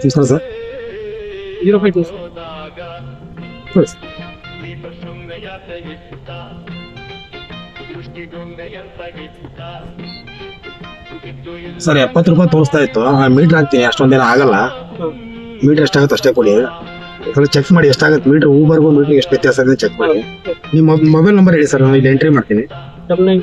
ನಮಸ್ಕಾರ ಸರ್. 052 ಕೊಡಿ sir. Sir 70 ರೂಪಾಯಿ ತೋರಿಸ್ತಾ ಇತ್ತು. ಮೀಟರ್ ಹಾಕ್ತೀನಿ, ಅಷ್ಟೊಂದೇನು ಆಗಲ್ಲ. ಮೀಟರ್ ಎಷ್ಟಾಗುತ್ತೆ ಅಷ್ಟೇ ಕೊಡಿ. ಸ್ವಲ್ಪ ಚೆಕ್ ಮಾಡಿ ಎಷ್ಟಾಗುತ್ತೆ ಮೀಟರ್. ಊಬರ್ಗೂ ಮೀಟರ್ ಎಷ್ಟು ವ್ಯತ್ಯಾಸ ಆಗುತ್ತೆ ಚೆಕ್ ಮಾಡಿ. ನಿಮ್ಮ ಮೊಬೈಲ್ ನಂಬರ್ ಹೇಳಿ ಸರ್, ನಾನು ಇಲ್ಲಿ ಎಂಟ್ರಿ ಮಾಡ್ತೀನಿ. 99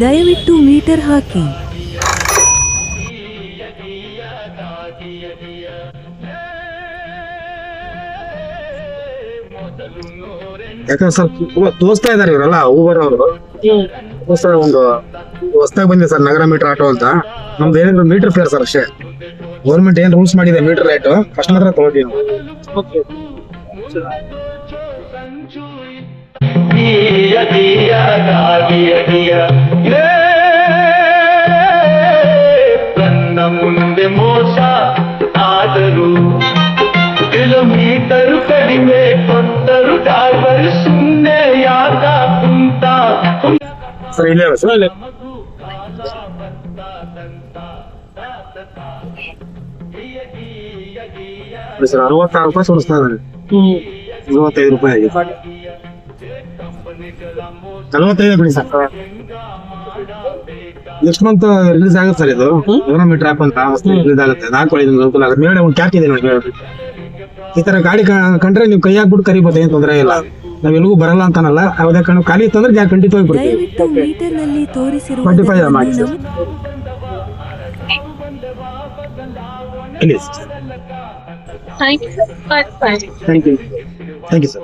ದಯವಿಟ್ಟು ಮೀಟರ್ ಹಾಕಿ. ಯಾಕಂದ್ರೆ ಸರ್ ತೋರಿಸ್ತಾ ಇದಾರೆ ಇವರೆಲ್ಲ ಊಬರ್ ಅವರು. ಸರ್ ಒಂದು ಹೊಸದಾಗಿ ಬಂದಿದೆ ಸರ್, ನಗರ ಮೀಟರ್ ಆಟೋ ಅಂತ. ನಮ್ದು ಏನಿದ್ರು ಮೀಟರ್ ಫೇರ್ ಸರ್ ಅಷ್ಟೇ. ಗೌರ್ಮೆಂಟ್ ಏನ್ ರೂಲ್ಸ್ ಮಾಡಿದೆ ಮೀಟರ್ ರೇಟ್ ಅಷ್ಟು ಮಾತ್ರ ತಗೊಳ್ತೀವಿ ನಾವು. ಓಕೆ. ನನ್ನ ಮುಂದೆ ಮೋಸ ಆದರೂ ಕಿಲೋಮೀಟರ್ ಕಡಿಮೆ ಕೊಟ್ಟರು ಡ್ರೈವರ್ ಸುಮ್ಮನೆ ಯಾಕ ಕುಂತ. ಸರ್ ಇಲ್ಲೇ ಸರ್. ಸರ್ 66 ರೂಪಾಯಿ ತೋರಿಸ್ತಾ ಇದ್ದಾರೆ. 45 ರೂಪಾಯಿ ಆಗಿದೆ. 45 ಬಿಡಿ ಸರ್. ನೆಕ್ಸ್ಟ್ ಮಂತ್ ರಿಲೀಸ್ ಆಗುತ್ತೆ ಸರ್ ಇದು ಮೀಟರ್ ಆಪ್ ಅಂತ. ರಿಲೀಸ್ ಆಗುತ್ತೆ, ಹಾಕೊಳ್ಳಿ, ನಿಮ್ಗೆ ಅನುಕೂಲ ಆಗುತ್ತೆ. ಮೇಡಮ್ ಒಂದು ಕ್ಯಾಟ್ ಇದೆ ನೋಡಿ, ಈ ತರ ಗಾಡಿ ಕಂಡ್ರೆ ನೀವು ಕೈ ಹಾಕ್ಬಿಟ್ಟು ಕರಿಬೋದು, ಏನು ತೊಂದರೆ ಇಲ್ಲ. ನಾವ್ ಎಲ್ಲಿಗೂ ಬರಲ್ಲ ಅಂತಾನಲ್ಲ. ಯಾವುದೇ ಕಾರಣ ಖಾಲಿ ಇತ್ತಂದ್ರೆ ಖಂಡಿತವಾಗಿ ಬರ್ತೀವಿ. ದಯವಿಟ್ಟು ಮೀಟರ್ನಲ್ಲಿ ತೋರಿಸಿರುವ 45 ಮಾಡಿ ಸರ್. ಇಲ್ಲಿ Thank you. Thank you sir.